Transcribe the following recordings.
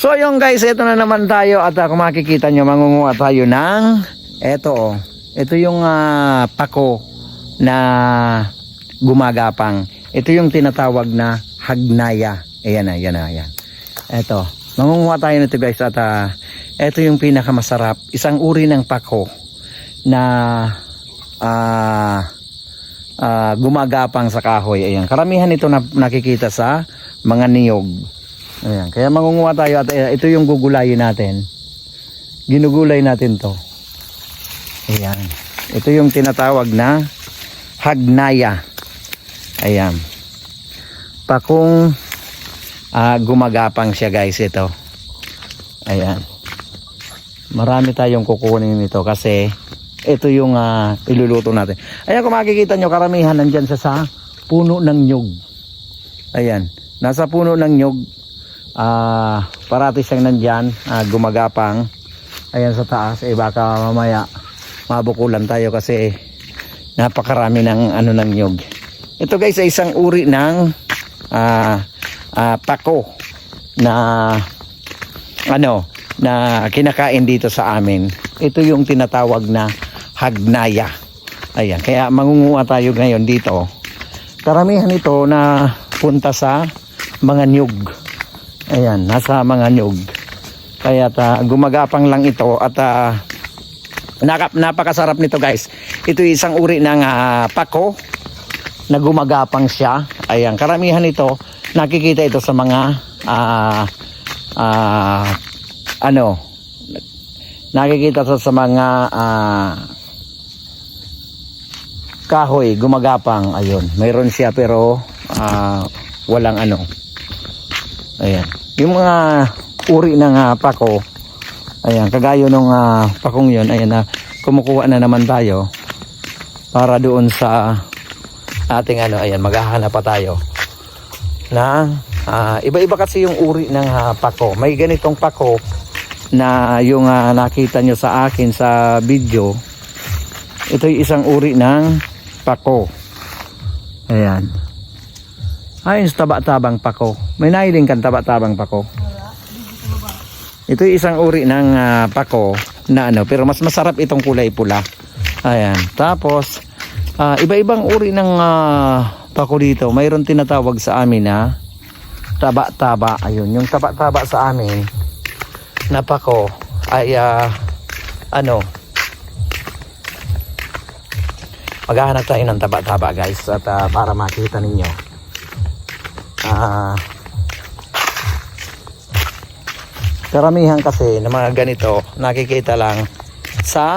So yung guys, ito na naman tayo at kung makikita nyo, mangunguha tayo ng ito yung pako na gumagapang. Ito yung tinatawag na hagnaya. Ayan na, yan. Ito, mangunguha tayo nito guys at ito yung pinakamasarap. Isang uri ng pako na gumagapang sa kahoy. Ayan, karamihan ito na nakikita sa mga niyog. Ayan, kaya mangunguha tayo at ito yung gugulayin natin. Ginugulay natin to. Ayan. Ito yung tinatawag na hagnaya. Ayan. Pakong gumagapang siya guys ito. Ayan. Marami tayong kukunin nito kasi ito yung iluluto natin. Ayan, kung makikita nyo, karamihan nandyan sa puno ng nyug. Ayan. Nasa puno ng nyug. Parati siyang nandyan, gumagapang. Ayan sa taas, baka mamaya mabukulan tayo kasi napakarami ng ng nyug. Ito guys ay isang uri ng pako na na kinakain dito sa amin. Ito yung tinatawag na hagnaya. Ayan, kaya mangunguha tayo ngayon dito. Karamihan ito na punta sa mga nyug. Ayan, nasa mga nyug. Kaya gumagapang lang ito at napakasarap nito guys. Ito isang uri ng pako na gumagapang siya. Ayan, karamihan ito nakikita ito sa mga nakikita sa mga kahoy gumagapang. Ayun, mayroon siya pero walang Ayan, yung mga uri ng pako, ayan, kagaya nung pakong yun, ayan kumukuha na naman tayo para doon sa ating ayan, maghahanap pa tayo na iba-iba kasi yung uri ng pako. May ganitong pako na yung nakita nyo sa akin sa video. Ito yung isang uri ng pako. Ayan. Ay, taba-tabang pako. May nahiling kang taba-tabang pako. Ito yung isang uri ng pako na pero mas masarap itong kulay pula. Ayan. Tapos, iba-ibang uri ng pako dito. Mayroon tinatawag sa amin na taba-taba. Ayun, yung taba-taba sa amin na pako ay maghahanap tayo ng taba-taba guys at para makita ninyo. Karamihan kasi na mga ganito nakikita lang sa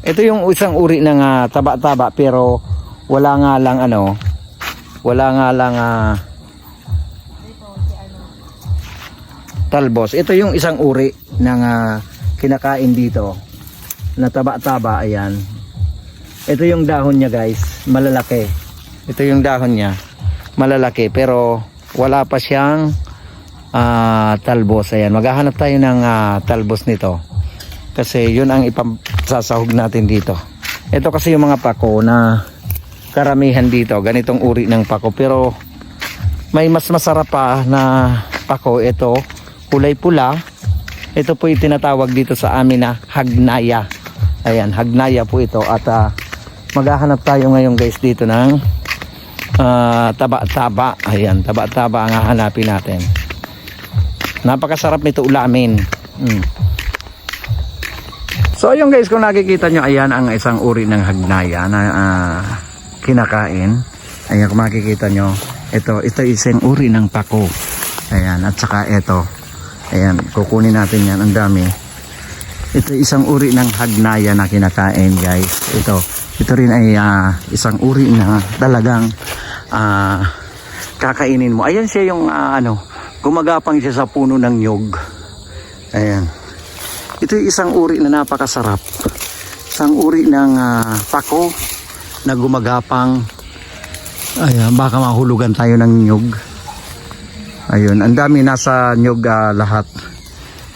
ito yung isang uri ng taba-taba pero wala nga lang talbos. Ito yung isang uri ng kinakain dito na taba-taba. Ayan, ito yung dahon niya guys, malalaki. Ito yung dahon niya, malalaki pero wala pa siyang talbos. Ayan, maghahanap tayo ng talbos nito kasi yun ang ipasasahog natin dito. Ito kasi yung mga pako na karamihan dito, ganitong uri ng pako, pero may mas masarap pa na pako. Ito kulay pula. Ito po yung tinatawag dito sa amin na hagnaya. Ayan, hagnaya po ito at maghahanap tayo ngayon guys dito ng taba-taba. Ayan, taba-taba ang hahanapin natin. Napakasarap nito ulamin. So ayun guys, kung nakikita nyo, ayan ang isang uri ng hagnaya na kinakain. Ayan, kung makikita nyo, ito isang uri ng pako. Ayan, at saka ito. Ayan, kukunin natin yan, ang dami. Ito isang uri ng hagnaya na kinakain guys. Ito rin ay isang uri na talagang kakainin mo. Ayan siya yung gumagapang siya sa puno ng nyug. Ayan. Ito yung isang uri na napakasarap. Isang uri ng pako na gumagapang. Ayan, baka mahulugan tayo ng nyug. Ayun, ang dami nasa nyug lahat.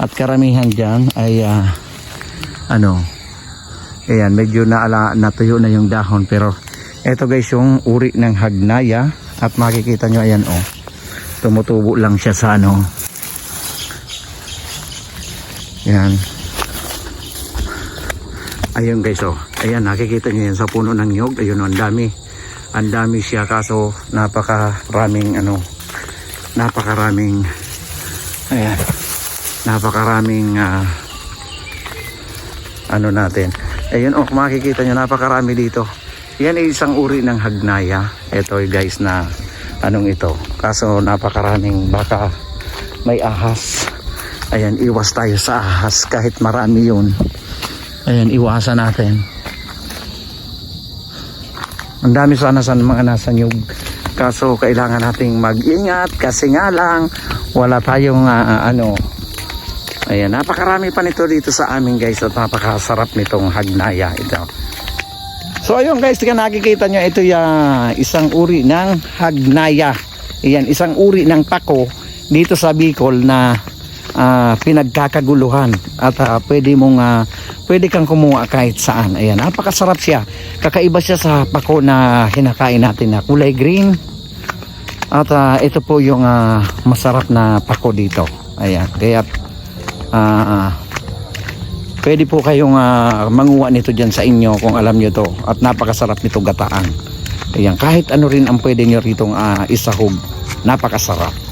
At karamihan dyan ay ayan, medyo natuyo na yung dahon. Pero ito guys yung uri ng hagnaya. At makikita nyo, ayan tumutubo lang siya sa Yan. Ayun guys, oh. Ayan, nakikita niyo yan sa puno ng nyog. Ayun, ang dami. Ang dami siya, kaso napakaraming ayan, napakaraming natin. Ayun, oh, makikita niyo, napakarami dito. Yan ay isang uri ng hagnaya. Ito guys na ito. Kaso napakaraming, baka may ahas. Ayan, iwas tayo sa ahas kahit marami yun. Ayan, iwasan natin. Ang dami sana sa mga nasa nyug. Kaso kailangan nating mag-ingat kasi nga lang wala tayong ayan, napakarami pa nito dito sa amin guys at napakasarap nitong hagnaya ito. So ayun guys, nakikita nyo ito yung isang uri ng hagnaya. Ayan, isang uri ng pako dito sa Bicol na pinagkakaguluhan at pwede kang kumuha kahit saan. Ayan, napakasarap siya. Kakaiba siya sa pako na kinakain natin na kulay green. At ito po yung masarap na pako dito. Ayan, kaya pwede po kayong manguha nito dyan sa inyo kung alam nyo to. At napakasarap nito gataan. Ayan, kahit ano rin ang pwede nyo ritong isahog. Napakasarap.